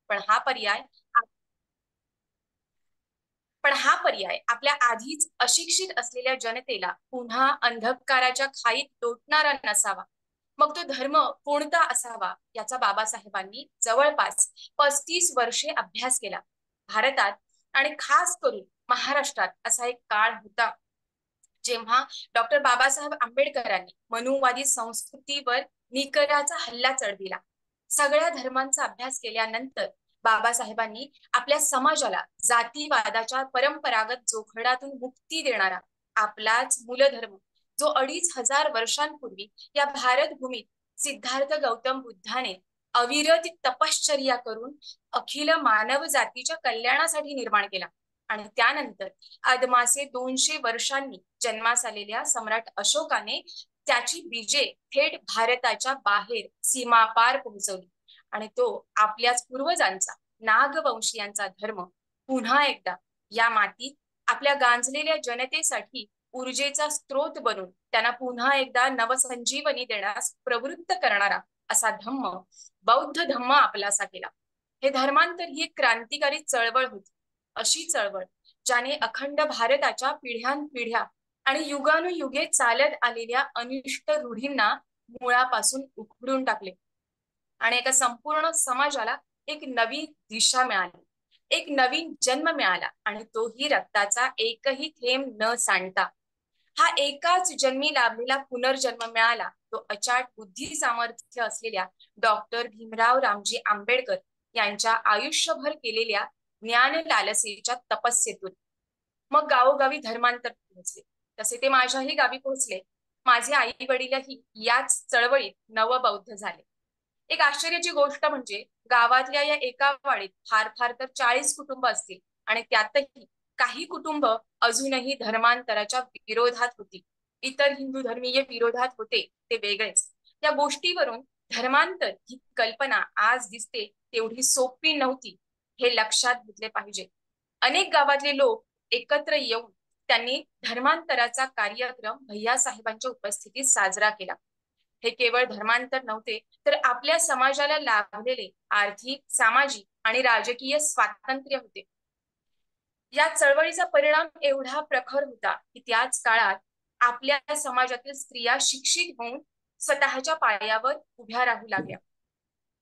पण हा पर्याय पण हा पर्याय आपल्या आधीच अशिक्षित असलेल्या जनतेला पुन्हा अंधकाराच्या खाईत लोटणारा नसावा. मग तो धर्म कोणता असावा याचा बाबासाहेबांनी जवळपास 35 वर्षे अभ्यास केला. भारतात आणि खास करून महाराष्ट्रात असा एक काळ होता जेव्हा डॉक्टर बाबासाहेब आंबेडकरांनी मनुवादी संस्कृतीवर निकराचा हल्ला चढविला. सगळ्या धर्मांचा अभ्यास केल्यानंतर बाबासाहेबांनी आपल्या समाजाला जातीवादाच्या परंपरागत जोखडातून मुक्ती देणारा आपलाच मूलधर्म, जो 2500 वर्षांपूर्वी या भारत भूमीत सिद्धार्थ गौतम बुद्धाने अविरत तपश्चर्या करून अखिल मानव जातीच्या कल्याणासाठी निर्माण केला आणि त्यानंतर अदमासे 200 वर्षांनी जन्मास आलेल्या सम्राट अशोकाने त्याची बीजे थेट भारताच्या बाहेर सीमापार पोहोचवली आणि तो आपल्याच पूर्वजांचा नागवंशीयांचा धर्म पुन्हा एकदा या मातीत आपल्या गांजलेल्या जनतेसाठी ऊर्जेचा स्रोत बनून त्यांना पुन्हा एकदा नवसंजीवनी देण्यास प्रवृत्त करणारा असा धम्म, बौद्ध धम्म आपलासा केला. हे धर्मांतर ही एक क्रांतिकारी चळवळ होती, अशी चळवळ ज्याने अखंड भारताच्या पिढ्यानपिढ्या आणि युगानुयुगे चालत आलेल्या अनिष्ट रूढींना मुळापासून उखडून टाकले आणि एका संपूर्ण समाजाला एक नवी दिशा मिळाली, एक नवीन जन्म मिळाला आणि तोही रक्ताचा एकही थेंब न सांडता. हा एकाच जन्मी लाभलेला पुनर्जन्म मिळाला तो अचाट बुद्धी सामर्थ्य असलेल्या डॉक्टर भीमराव रामजी आंबेडकर यांच्या आयुष्यभर केलेल्या ज्ञान लालसेच्या तपस्येतून. मग गावोगावी धर्मांतर पोहोचले, तसे ते माझ्याही गावी पोहोचले. माझे आई वडीलही याच चळवळीत नवबौद्ध झाले. एक आश्चर्याची गोष्ट म्हणजे गावातल्या या एका वाडीत फार फार तर 40 कुटुंब असतील आणि त्यातही काही कुटुंब अजूनही धर्मांतराच्या विरोधात होती. इतर हिंदू धर्मीय विरोधात होते ते वेगळेच. या गोष्टीवरून धर्मांतर ही कल्पना आज दिसते तेवढी सोपी नव्हती हे लक्षात घेतले पाहिजे. अनेक गावातले लोक एकत्र येऊन त्यांनी धर्मांतराचा कार्यक्रम भैयासाहेबांच्या उपस्थितीत साजरा केला. हे केवळ धर्मांतर नव्हते तर आपल्या समाजाला लाभलेले आर्थिक, सामाजिक आणि राजकीय स्वातंत्र्य होते. या चळवळीचा परिणाम एवढा प्रखर होता की त्याच काळात आपल्या समाजातील स्त्रिया शिक्षित होऊन स्वतःच्या पायावर उभ्या राहू लागल्या.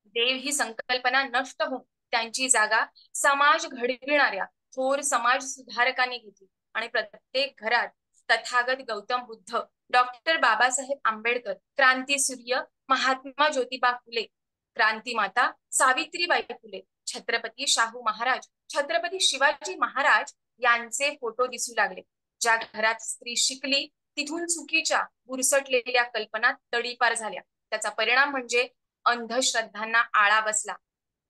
देव ही संकल्पना नष्ट होऊन त्यांची जागा समाज घडविणाऱ्या थोर समाज सुधारकांनी घेतली आणि प्रत्येक घरात तथागत गौतम बुद्ध, डॉक्टर बाबासाहेब आंबेडकर, क्रांतीसूर्य महात्मा ज्योतिबा फुले, क्रांतीमाता सावित्रीबाई फुले, छत्रपती शाहू महाराज, छत्रपती शिवाजी महाराज यांचे फोटो दिसू लागले. ज्या घरात स्त्री शिकली तिथून चुकीच्या बुरसटलेल्या कल्पना तडीपार झाल्या. त्याचा परिणाम म्हणजे अंधश्रद्धांना आळा बसला.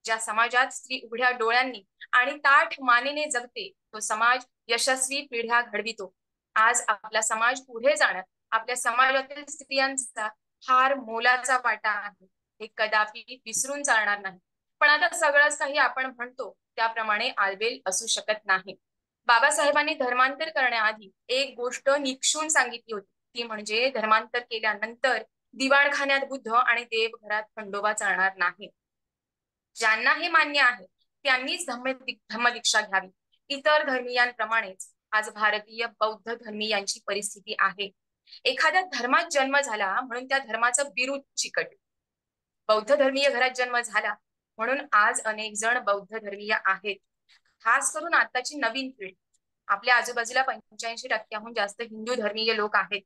ज्या समाजात स्त्री उघड्या डोळ्यांनी आणि ताठ मानेने जगते तो समाज यशस्वी पिढ्या घडवितो. आज आपला समाज पुढे जाण्यात आपल्या समाजातील स्त्रियांचा फार मोलाचा वाटा आहे, हे कदापि विसरून चालणार नाही. पण आता सगळंच काही आपण म्हणतो त्याप्रमाणे आलबेल असू शकत नाही. बाबासाहेबांनी धर्मांतर करण्याआधी एक गोष्ट निक्षून सांगितली होती, ती म्हणजे धर्मांतर केल्यानंतर दिवाणखान्यात बुद्ध आणि देवघरात खंडोबा चालणार नाही. ज्यांना हे मान्य आहे त्यांनीच धम्मदीक्षा घ्यावी. इतर धर्मीयांप्रमाणेच आज भारतीय बौद्ध धर्मीयांची परिस्थिती आहे. एखाद्या धर्मात जन्म झाला म्हणून त्या धर्माचं बिरुद चिकट. बौद्ध धर्मीय घरात जन्म झाला म्हणून आज अनेक जण बौद्ध धर्मीय आहेत. खास करून आताची नवीन पिढी. आपल्या आजूबाजूला 85% जास्त हिंदू धर्मीय लोक आहेत.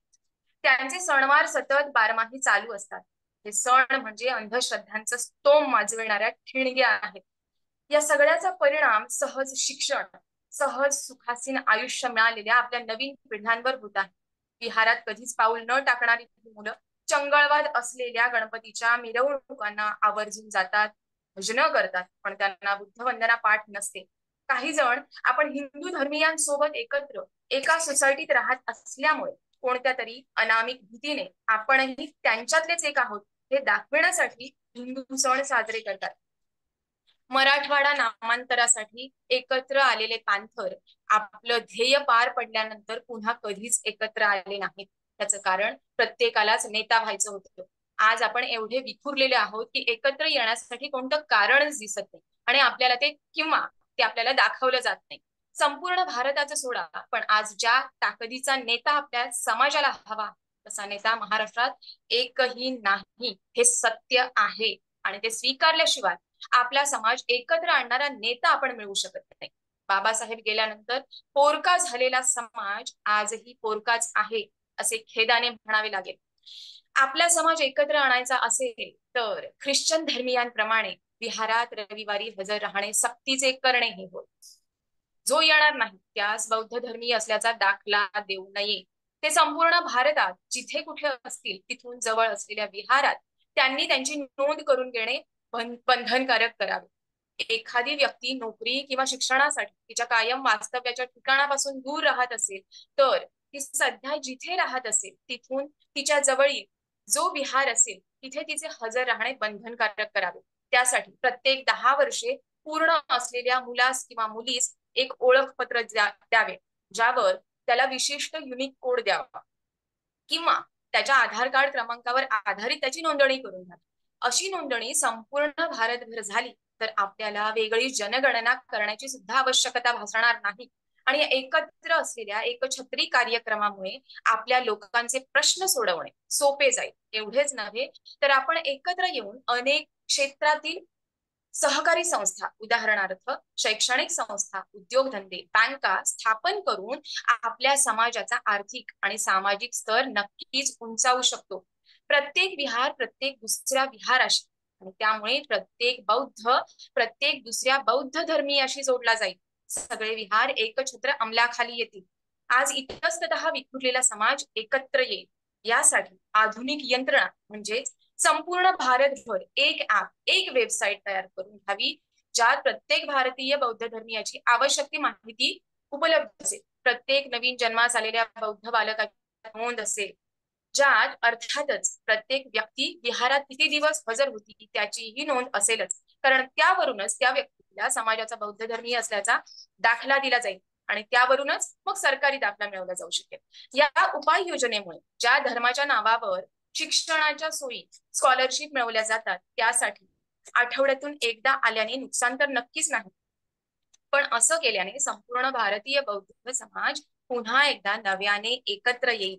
त्यांचे सणवार सतत बारमाही चालू असतात. हे सण म्हणजे अंधश्रद्धांचं स्तोम माजविणाऱ्या ठिणग्या आहेत. या सगळ्याचा परिणाम सहज शिक्षण, सहज सुखासीन आयुष्य मिळालेल्या आपल्या नवीन पिढ्यांवर होत आहे. विहारात कधीच पाऊल न टाकणारी मुलं चंगळवाद असलेल्या गणपतीच्या मिरवणुकांना आवर्जून जातात, भजनं करतात, पण त्यांना बुद्ध वंदना पाठ नसते. काही जण आपण हिंदू धर्मीयांसोबत एकत्र एका सोसायटीत राहत असल्यामुळे कोणत्या तरी अनामिक भीतीने आपणही त्यांच्यातलेच एक आहोत हे दाखविण्यासाठी हिंदू सण साजरे करतात. मराठवाडा नामांतरासाठी एकत्र आलेले पांथर आपलं ध्येय पार पडल्यानंतर पुन्हा कधीच एकत्र आले नाहीत. त्याचं कारण प्रत्येकालाच नेता व्हायचं होतं. आज आपण एवढे विखुरलेले आहोत की एकत्र येण्यासाठी कोणतं कारणच दिसत नाही आणि आपल्याला ते आपल्याला दाखवलं जात नाही. संपूर्ण भारताचं सोडा, पण आज ज्या ताकदीचा नेता आपल्या समाजाला हवा तसा नेता महाराष्ट्रात एकही नाही, हे सत्य आहे. आणि ते स्वीकारल्याशिवाय आपला समाज एकत्र आणणारा नेता आपण मिळवू शकत नाही. बाबासाहेब गेल्यानंतर पोरका झालेला समाज आजही पोरकाच आहे, असे खेदाने म्हणावे लागेल. आपला समाज एकत्र आणायचा असेल तर ख्रिश्चन धर्मियांप्रमाणे विहारात रविवारी हजर राहणे सक्तीचे करणे हे होय. जो येणार नाही त्यास बौद्ध धर्मीय असल्याचा दाखला देऊ नये. ते संपूर्ण भारतात जिथे कुठे असतील तिथून जवळ असलेल्या विहारात त्यांनी त्यांची नोंद करून घेणे बंधनकारक करावे. एखादी व्यक्ती नोकरी किंवा शिक्षणासाठी तिच्या कायम वास्तव्याच्या ठिकाणापासून दूर राहत असेल तर ती सध्या जिथे राहत असेल तिथून तिच्या जवळील जो विहार असेल तिथे तिचे हजर राहणे बंधनकारक करावे. त्यासाठी प्रत्येक 10 वर्षे पूर्ण असलेल्या मुलास किंवा मुलीस एक ओळखपत्र द्यावे, ज्यावर त्याला विशिष्ट युनिक कोड द्यावा किंवा त्याच्या आधार कार्ड क्रमांकावर आधारित त्याची नोंदणी करून घ्यावी. अशी नोंदणी संपूर्ण भारतभर झाली तर आपल्याला वेगळी जनगणना करण्याची सुद्धा आवश्यकता भासणार नाही. आणि एकत्र असलेल्या एकछत्री कार्यक्रमामुळे आपल्या लोकांचे प्रश्न सोडवणे सोपे जाईल. एवढेच नव्हे तर आपण एकत्र येऊन अनेक क्षेत्रातील सहकारी संस्था, उदाहरणार्थ शैक्षणिक संस्था, उद्योगधंदे, बँका स्थापन करून आपल्या समाजाचा आर्थिक आणि सामाजिक स्तर नक्कीच उंचावू शकतो. प्रत्येक विहार प्रत्येक दुसऱ्या विहाराशी आणि त्यामुळे प्रत्येक बौद्ध प्रत्येक दुसऱ्या बौद्ध धर्मीयाशी जोडला जाईल. सगळे विहार एकछत्र अंमलाखाली येतील. आज इतस्ततः विखुरलेला समाज एकत्र येईल यासाठी आधुनिक यंत्रणा म्हणजे संपूर्ण भारतभर एक ऍप एक वेबसाईट तयार करून घ्यावी, ज्यात प्रत्येक भारतीय बौद्ध धर्मीयाची आवश्यक ती माहिती उपलब्ध असेल. प्रत्येक नवीन जन्मास आलेल्या बौद्ध बालकाची नोंद असेल, ज्यात अर्थातच प्रत्येक व्यक्ती विहारात किती दिवस हजर होती त्याचीही नोंद असेलच, कारण त्यावरूनच त्या व्यक्तीला समाजाचा बौद्ध धर्मीय असल्याचा दाखला दिला जाईल आणि त्यावरूनच मग सरकारी दाखला मिळवला जाऊ शकेल. या उपाययोजनेमुळे ज्या धर्माच्या नावावर शिक्षणाच्या सोयी स्कॉलरशिप मिळवल्या जातात त्यासाठी आठवड्यातून एकदा आल्याने नुकसान तर नक्कीच नाही, पण असं केल्याने संपूर्ण भारतीय बौद्ध समाज पुन्हा एकदा नव्याने एकत्र येईल.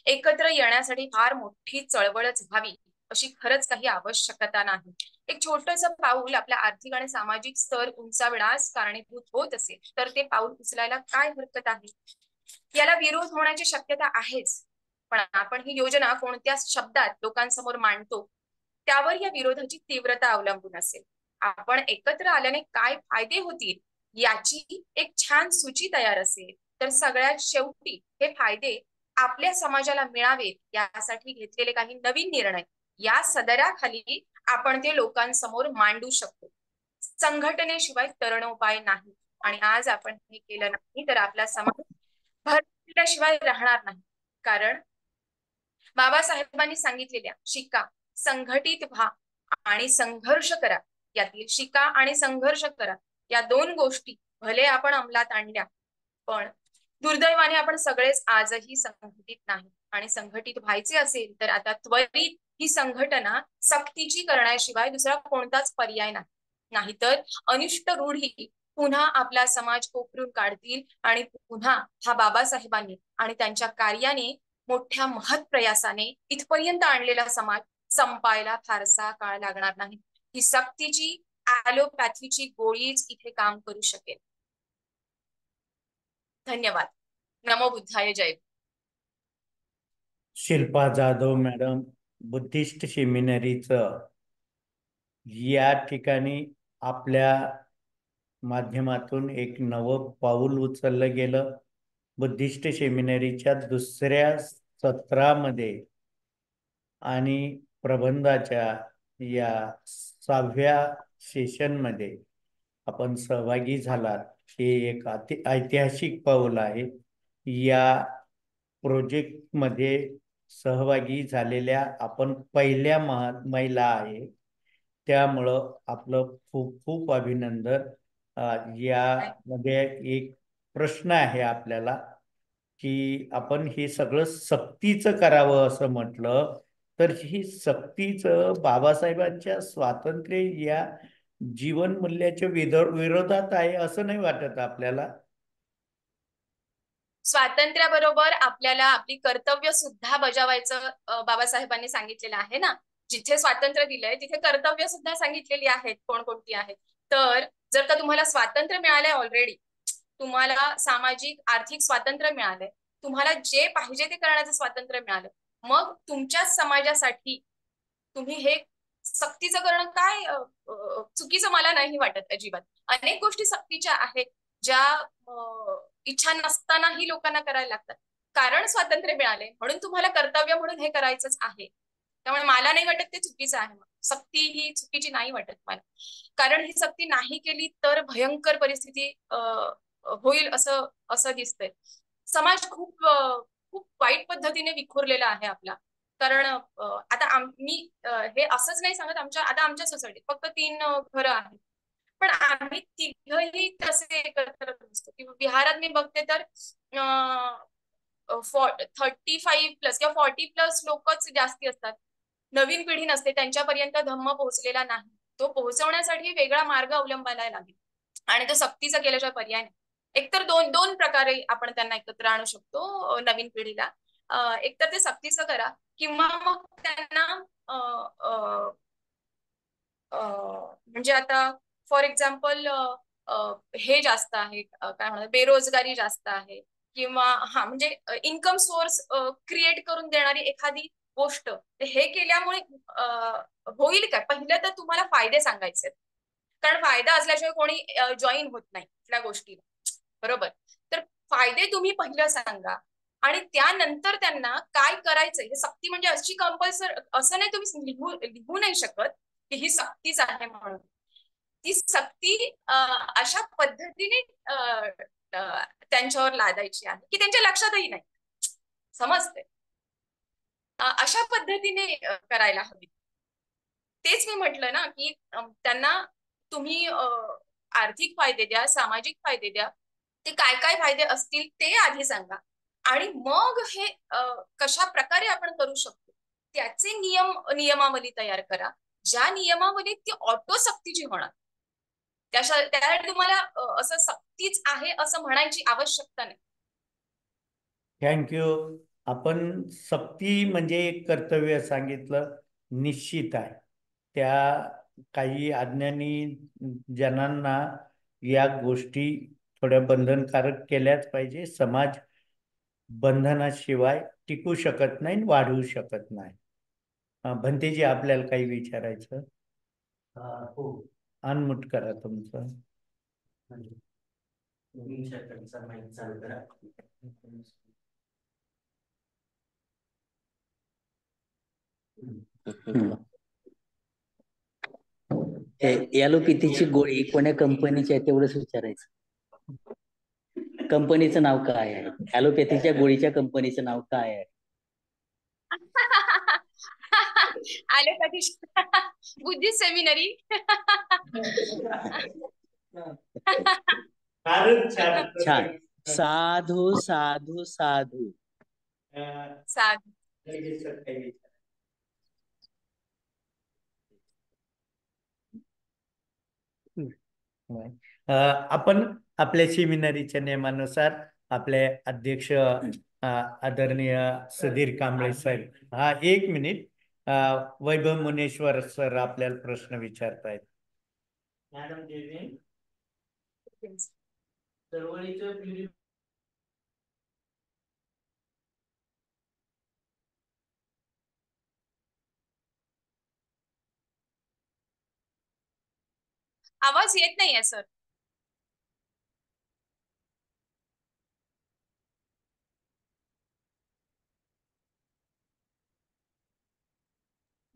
एकत्र येण्यासाठी फार मोठी चळवळच व्हावी अशी खरंच काही आवश्यकता नाही. एक छोटस पाऊल आपल्या आर्थिक आणि सामाजिक स्तर उंचावण्यास कारणीभूत होत असेल तर ते पाऊल उचलायला काय हरकत आहे. याला विरोध होण्याची शक्यता आहेच, पण आपण ही योजना कोणत्या शब्दात लोकांसमोर मांडतो त्यावर या विरोधाची तीव्रता अवलंबून असेल. आपण एकत्र आल्याने काय फायदे होतील याची एक छान सूची तयार असेल तर सगळ्यात शेवटी हे फायदे आपल्या समाजाला मिळावेत यासाठी घेतलेले काही नवीन निर्णय या सदराखाली आपण ते लोकांसमोर मांडू शकतो. संघटनेशिवाय तरणोपाय नाही आणि आज आपण हे केलं नाही तर आपला समाज भरल्याशिवाय राहणार नाही. कारण बाबासाहेबांनी सांगितलेल्या शिका, संघटित व्हा आणि संघर्ष करा, यातील शिका आणि संघर्ष करा या 2 गोष्टी भले आपण अंमलात आणल्या, पण दुर्दैवाने आपण सगळेच आजही संघटित नाही. आणि संघटित व्हायचे असेल तर आता त्वरित ही संघटना सक्तीची करण्याशिवाय दुसरा कोणताच पर्याय नाही. नाहीतर अनिष्ट रूढी पुन्हा आपला समाज कोपरून काढतील आणि पुन्हा हा बाबासाहेबांनी आणि त्यांच्या कार्याने मोठ्या महत् प्रयासाने इथपर्यंत आणलेला समाज संपायला फारसा काळ लागणार नाही. ही सक्तीची ॲलोपॅथीची गोळीच इथे काम करू शकेल. धन्यवाद. नमो बुद्धाय. जय. शिल्पा जाधव मॅडम, बुद्धिस्ट सेमिनरीचं या ठिकाणी आपल्या माध्यमातून एक नवं पाऊल उचललं गेलं. बुद्धिस्ट सेमिनरीच्या दुसऱ्या सत्रामध्ये आणि प्रबंधाच्या या 6व्या सेशनमध्ये आपण सहभागी झालात. हे एक ऐतिहासिक पाऊल आहे. या प्रोजेक्टमध्ये सहभागी झालेल्या आपण पहिल्या महिला आहे, त्यामुळं आपलं खूप खूप अभिनंदन. यामध्ये एक प्रश्न आहे आपल्याला की आपण हे सगळं सक्तीचं करावं असं म्हटलं तर ही सक्तीचं बाबासाहेबांच्या स्वातंत्र्य या जीवन मूल्याच्या विरोधात आहे असं नाही वाटत आपल्याला? स्वातंत्र्याबरोबर आपल्याला आपली कर्तव्य सुद्धा बजावायचं बाबासाहेबांनी सांगितलेलं आहे ना. जिथे स्वातंत्र्य दिलंय तिथे कर्तव्य सुद्धा सांगितलेली आहेत, कोणकोणती आहेत. तर जर का तुम्हाला स्वातंत्र्य मिळालंय ऑलरेडी, तुम्हाला सामाजिक आर्थिक स्वातंत्र्य मिळालंय, तुम्हाला जे पाहिजे ते करण्याचं स्वातंत्र्य मिळालं, मग तुमच्याच समाजासाठी तुम्ही हे सक्तीचं करणं काय चुकीचं मला नाही वाटत अजिबात. अनेक गोष्टी सक्तीच्या आहेत ज्या इच्छा नसतानाही लोकांना करायला लागतात. कारण स्वातंत्र्य मिळाले म्हणून तुम्हाला कर्तव्य म्हणून हे करायचंच आहे. त्यामुळे मला नाही वाटत ते चुकीचं आहे. सक्ती ही चुकीची नाही वाटत मला. कारण ही सक्ती नाही केली तर भयंकर परिस्थिती होईल असं असं दिसतंय. समाज खूप खूप वाईट पद्धतीने विखुरलेला आहे आपला. कारण आता आम्ही हे असंच नाही सांगत, आमच्या सोसायटीत फक्त 3 घरं आहेत, पण आम्ही तिघही तसे एकत्र नसतो. बिहारात मी बघते तर 35+ किंवा 40+ लोकच जास्ती असतात. नवीन पिढी नसते, त्यांच्यापर्यंत धम्म पोहोचलेला नाही. तो पोहोचवण्यासाठी वेगळा मार्ग अवलंबायला लागेल आणि तो सक्तीचा केल्याशिवाय पर्याय नाही. एकतर दोन दोन प्रकारे आपण त्यांना एकत्र आणू शकतो नवीन पिढीला. एकतर ते सक्तीचं करा किंवा मग त्यांना म्हणजे आता फॉर एक्झाम्पल हे जास्त आहे, काय म्हणतात, बेरोजगारी जास्त आहे किंवा हा म्हणजे इन्कम सोर्स क्रिएट करून देणारी एखादी गोष्ट. हे केल्यामुळे होईल काय? पहिलं तर तुम्हाला फायदे सांगायचे, कारण फायदा असल्याशिवाय कोणी जॉईन होत नाही कुठल्या गोष्टीला, बरोबर? तर फायदे तुम्ही पहिलं सांगा आणि त्यानंतर त्यांना काय करायचंय. हे सक्ती म्हणजे अशी कंपल्सरी असं नाही, तुम्ही लिहू नाही शकत की ही सक्तीच आहे म्हणून. ती सक्ती अशा पद्धतीने त्यांच्यावर लादायची आहे की त्यांच्या लक्षातही नाही समजते. अशा पद्धतीने करायला हवी. तेच मी म्हटलं ना की त्यांना तुम्ही आर्थिक फायदे द्या, सामाजिक फायदे द्या. ते काय काय फायदे असतील ते आधी सांगा आणि मग हे कशा प्रकारे आपण करू शकतो त्याचे नियमावली तयार करा. ज्या नियमावलीत ती ऑटो सक्तीची होणार. त्यासाठी तुम्हाला असं सक्तीच आहे असं म्हणायची आवश्यकता नाही. थँक्यू. आपण सक्ती म्हणजे एक कर्तव्य सांगितलं, निश्चित आहे. त्या काही अज्ञानी जनांना या गोष्टी थोड्या बंधनकारक केल्याच पाहिजे. समाज बंधनाशिवाय टिकू शकत नाही, वाढवू शकत नाही. भंतेजी, आपल्याला काही विचारायचं? हो, अनम्यूट करा तुमचं. चालू करा. ॲलोपॅथीची गोळी कोण्या कंपनीची आहे तेवढंच विचारायचं. कंपनीचं नाव काय आहे? ॲलोपॅथीच्या गोळीच्या कंपनीचं नाव काय आहे? आले कधी बुद्धी सेमिनरी. छान. साधू साधू साधू. साधू. आपण आपल्या सेमिनारीच्या नियमानुसार आपले अध्यक्ष आदरणीय सुधीर कांबळे साहेब, 1 मिनिट, वैभव मुनेश्वर सर आपल्याला प्रश्न विचारतायत. मॅडम चळवळीचं आवाज येत नाहीये सर.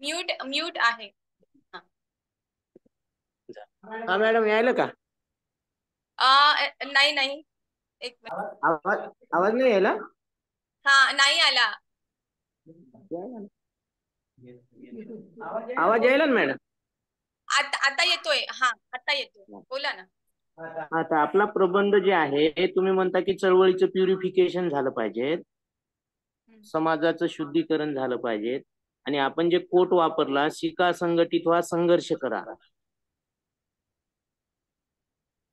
म्यूट आहे. हा मॅडम, यायला का? नाही एक मिनिट. आवाज नाही यायला? हा, नाही आला. आवाज यायला ना मॅडम? आता येतोय. हा, आता येतोय, बोला ना. आता आपला प्रबंध जे आहे, तुम्ही म्हणता की चळवळीचं प्युरिफिकेशन झालं पाहिजे, समाजाचं शुद्धीकरण झालं पाहिजे, आणि आपण जे कोट वापरला, शिका, संघटित व्हा, संघर्ष करा.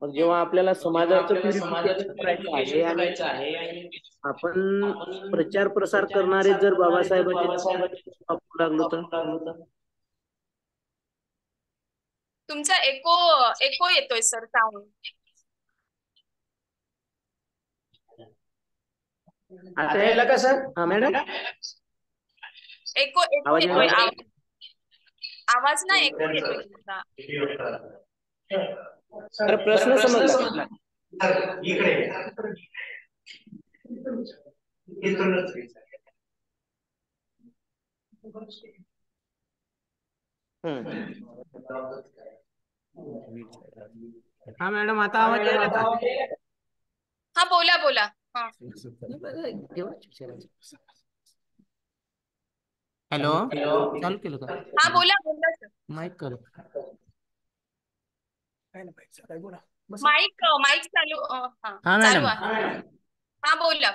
मग जेव्हा आपल्याला समाजाचं प्युरिफिकेशन करायचं आहे आणि आपण प्रचार प्रसार करणारे जर बाबासाहेबांचे वापरू लागलो तर तुमचा एको एको येतोय सर साऊंड. आता यायला का सर? हा मॅडम एको एको आवाज येतोय. येतोय? आवाज ना एको येतोय तुमचा. तर प्रश्न समजला. हा मॅडम आता आवाज यायला का? हा बोला बोला. हा हॅलो चालू केलं का? हा बोला बोला सर. माईक कर. माईक माईक चालू हा चालू मॅडम. आहे. हा बोला.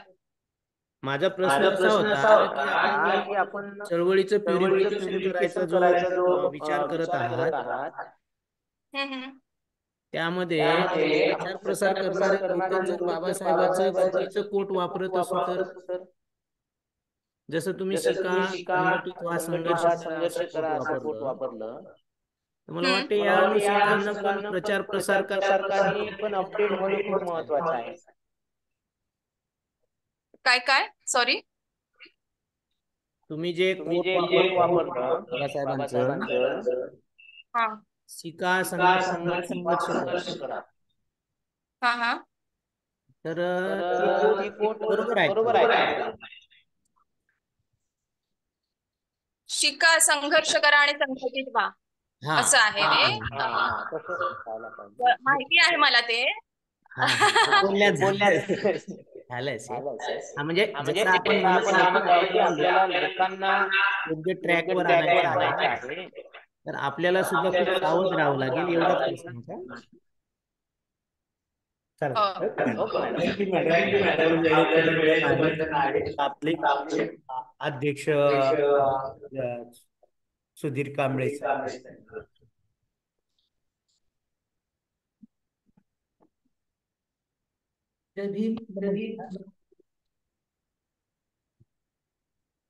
माझा प्रश्न असा होता की आपण चळवळीचं प्युरिफिकेशन करायचा जो विचार करत आहात त्यामध्ये प्रचार प्रसार करणारे लोक जर बाबासाहेबाचं चुकीचं कोट वापरत असू तर, जसं तुम्ही शिका, संघटित व्हा, संघर्ष करा असं कोट वापरलं, तर मला वाटतं या अनुषंगानं पण प्रचार प्रसार करताना पण अपडेट होणं खूप महत्वाचं आहे. काय काय सॉरी. तुम्ही जे कोट वापरलं बाबासाहेबांचं, हा शिका, संघटित व्हा, संघर्ष करा, हा हा तर ते कोट बरोबर आहे. शिका, संघर्ष करा आणि संघटित व्हा हा असं आहे रे. माहिती आहे मला ते. झालंय म्हणजे जसं आपण म्हणत आहोत की आपल्याला लोकांना योग्य ट्रॅकवर आणायचं आहे, तर आपल्याला सुद्धा खूप सावध राहावं लागेल एवढाच प्रश्न होता. आपले अध्यक्ष सुधीर कांबळे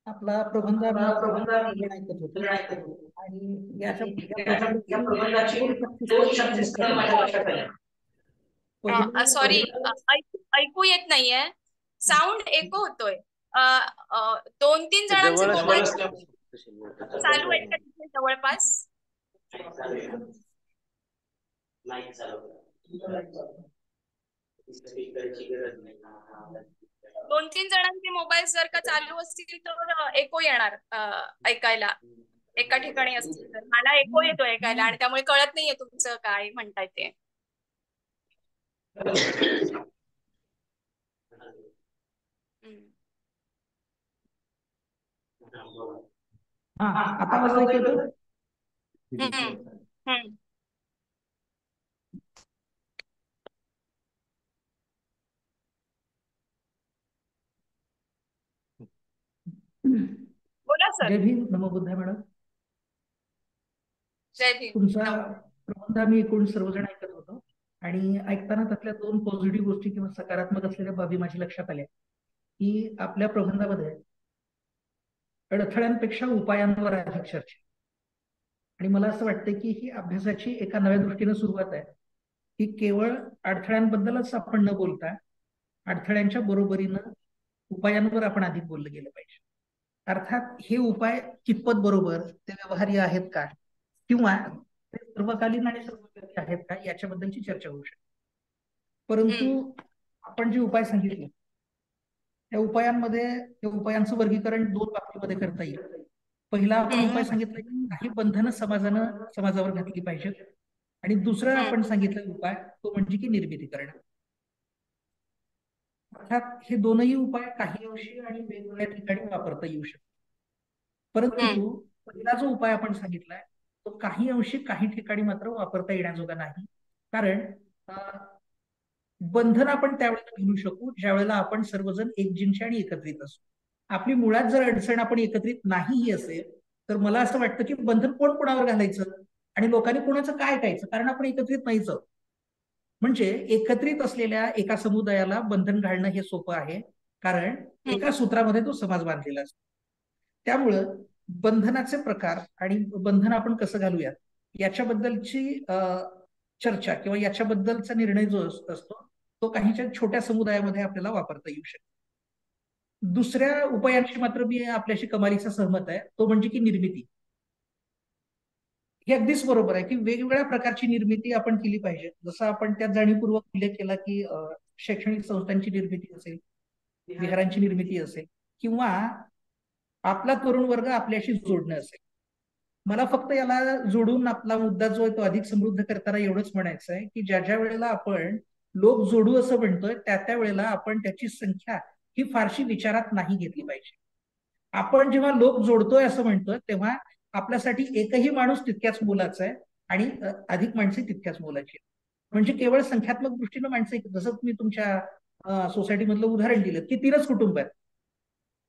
आपला प्रबंध आम्ही ऐकत होतो आणि याच्या प्रबंधाची दोन शब्द माझ्या लक्षात आले. सॉरी ऐकू येत नाहीये. साऊंड एको होतोय. 2-3 जणांचे मोबाईल चालू आहेत का तिथे जवळपास? 2-3 जणांचे मोबाईल जर का चालू असतील तर एको येणार ऐकायला. एका ठिकाणी असतील तर मला एको येतो ऐकायला आणि त्यामुळे कळत नाहीये तुमचं काय म्हणताय ते. आता आवाज ऐकू येतो? बोला सर. जय भीम. नमो बुद्धाय मॅडम. जय भीम. तुमचा प्रबंध आम्ही एकूण सर्वजण ऐकत होतो आणि ऐकताना त्यातल्या 2 पॉझिटिव्ह गोष्टी किंवा सकारात्मक असलेल्या बाबी माझ्या लक्षात आल्या की आपल्या प्रबंधामध्ये अडथळ्यांपेक्षा उपायांवर अधिक चर्चा. आणि मला असं वाटतं की ही अभ्यासाची एका नव्या दृष्टीने सुरुवात आहे की केवळ अडथळ्यांबद्दलच आपण न बोलता अडथळ्यांच्या बरोबरीनं उपायांवर आपण अधिक बोललं गेलं पाहिजे. अर्थात हे उपाय कितपत बरोबर, ते व्यवहार्य आहेत का किंवा ते सर्वकालीन आणि सर्वव्यापी आहेत का याच्याबद्दलची चर्चा होऊ शकते. परंतु आपण जे उपाय सांगितले त्या उपायांचं वर्गीकरण 2 बाबतीमध्ये करता येईल. पहिला आपण उपाय सांगितला की काही बंधनं समाजावर घातली पाहिजेत आणि दुसरा आपण सांगितला उपाय तो म्हणजे की निर्मितीकरण. अर्थात हे दोनही उपाय काही अंशी आणि वेगवेगळ्या ठिकाणी वापरता येऊ शकतात. परंतु पहिला जो उपाय आपण सांगितलाय तो काही अंशी काही ठिकाणी मात्र वापरता येण्याजोगा नाही. कारण बंधन आपण त्यावेळेला घेऊ शकू ज्या वेळेला आपण सर्वजण एकजिनशी आणि एकत्रित असू. आपली मुळात जर अडचण आपण एकत्रित नाहीही असेल तर मला असं वाटतं की बंधन कोण कोणावर घालायचं आणि लोकांनी कोणाचं काय ऐकायचं, कारण आपण एकत्रित नाहीच आहोत. म्हणजे एकत्रित असलेल्या एका समुदायाला बंधन घालणं हे सोपं आहे, कारण एका सूत्रामध्ये तो समाज बांधलेला असतो. त्यामुळं बंधनाचे प्रकार आणि बंधन आपण कसं घालूयात याच्याबद्दलची चर्चा किंवा याच्याबद्दलचा निर्णय जो असतो तो काहीच्या छोट्या समुदायामध्ये आपल्याला वापरता येऊ शकतो. दुसऱ्या उपायांशी मात्र मी आपल्याशी कमालीचा सहमत आहे, तो म्हणजे की निर्मिती. हे अगदीच बरोबर आहे की वेगवेगळ्या प्रकारची निर्मिती आपण केली पाहिजे. जसं आपण त्यात जाणीवपूर्वक उल्लेख केला की शैक्षणिक संस्थांची निर्मिती असेल, विहारांची निर्मिती असेल, किंवा आपला तरुण वर्ग आपल्याशी जोडणं असेल. मला फक्त याला जोडून आपला मुद्दा जो आहे तो अधिक समृद्ध करताना एवढंच म्हणायचं आहे की ज्या ज्या वेळेला आपण लोक जोडू असं म्हणतोय त्या वेळेला आपण त्याची संख्या ही फारशी विचारात नाही घेतली पाहिजे. आपण जेव्हा लोक जोडतोय असं म्हणतोय तेव्हा आपल्यासाठी एकही माणूस तितक्याच मोलाचा आहे आणि अधिक माणसे तितक्याच मोलाची आहेत. म्हणजे केवळ संख्यात्मक दृष्टीनं माणसं, जसं तुम्ही तुमच्या सोसायटीमधलं उदाहरण दिलं की 3च कुटुंब आहेत,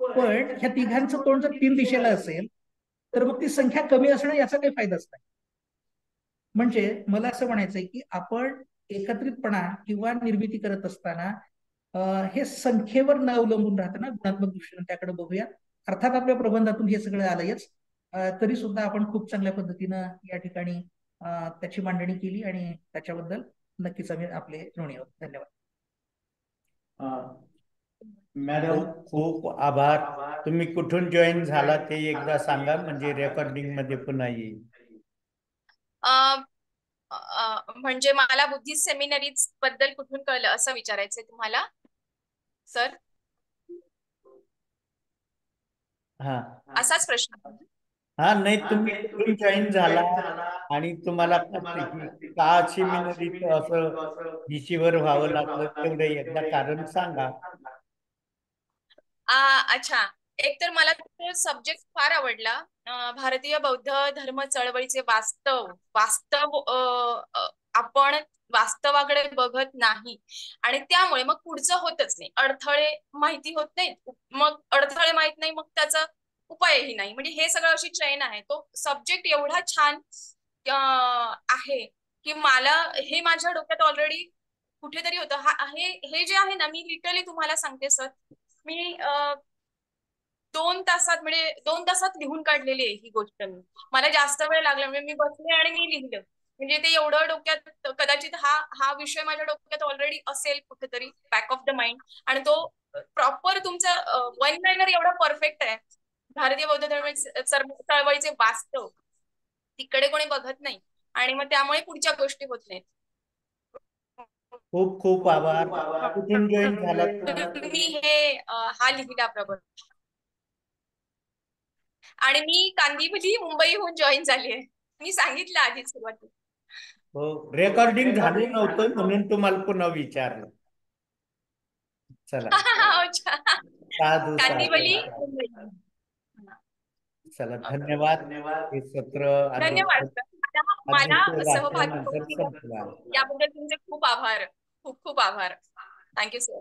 पण ह्या तिघांचं तोंड जर 3 दिशेला असेल तर मग ती संख्या कमी असणं याचा काही फायदाच नाही. म्हणजे मला असं म्हणायचंय की आपण एकत्रितपणा किंवा निर्मिती करत असताना हे संख्येवर न अवलंबून राहताना गुणात्मक दृष्टीने त्याकडे बघूया. अर्थात आपल्या प्रबंधातून हे सगळं आलंयच, तरी सुद्धा आपण खूप चांगल्या पद्धतीनं या ठिकाणी त्याची मांडणी केली आणि त्याच्याबद्दल नक्कीच आम्ही आपले ऋणी आहोत. धन्यवाद. मॅडम खूप आभार. तुम्ही कुठून जॉईन झाला ते एकदा सांगा, म्हणजे रेकॉर्डिंग मध्ये पुन्हा येईल. म्हणजे मला बुद्धिस्ट सेमिनरीज बद्दल कुठून कळलं असं विचारायचंय तुम्हाला सर? हा असाच प्रश्न. हा, नाही तुम्ही कुठून जॉईन झाला आणि तुम्हाला का सेमिनरीत असं बीसीवर व्हावं लागलं, तेवढं एकदा कारण सांगा. अच्छा, एक तर मला तो सब्जेक्ट फार आवडला. भारतीय बौद्ध धर्म चळवळीचे वास्तव वास्तव आपण वास्तवाकडे बघत नाही आणि त्यामुळे मग पुढचं होतच नाही. अडथळे माहिती होत नाहीत, मग अडथळे माहित नाही, मग त्याचा उपायही नाही. म्हणजे हे सगळं अशी चैन आहे. तो सब्जेक्ट एवढा छान आहे की मला हे माझ्या डोक्यात ऑलरेडी कुठेतरी होतं. हे जे आहे ना, मी लिटरली तुम्हाला सांगते सर, मी 2 तासात म्हणजे 2 तासात लिहून काढलेली आहे ही गोष्ट. मला जास्त वेळ लागला, म्हणजे मी बसले आणि मी लिहिलं. म्हणजे ते एवढं डोक्यात, कदाचित हा विषय माझ्या डोक्यात ऑलरेडी असेल कुठेतरी बॅक ऑफ द माइंड, आणि तो प्रॉपर तुमचा वन लाइनर एवढा परफेक्ट आहे. भारतीय बौद्ध धर्म चळवळीचे वास्तव तिकडे कोणी बघत नाही आणि मग त्यामुळे पुढच्या गोष्टी होत नाहीत. खूप खूप आभार. कुठून जॉईन झाला तुम्ही? मी हा लिहिला प्रबंध आणि मी कांदिवली मुंबईहून जॉईन झाली आहे. मी सांगितलं आधीच सुरुवातीला. हो, रेकॉर्डिंग झालं नव्हतं म्हणून तुम्हाला पुन्हा विचारलं. चला, अच्छा. साधू कांदिवली साधू. मुंबई. चला, धन्यवाद. हे सत्र धन्यवाद सर. मला अध्यक्ष सहभागी राष्ट्रानंतर करून संपला. दिल्याबद्दल याबद्दल तुमचे खूप आभार. खूप खूप आभार. Thank you sir.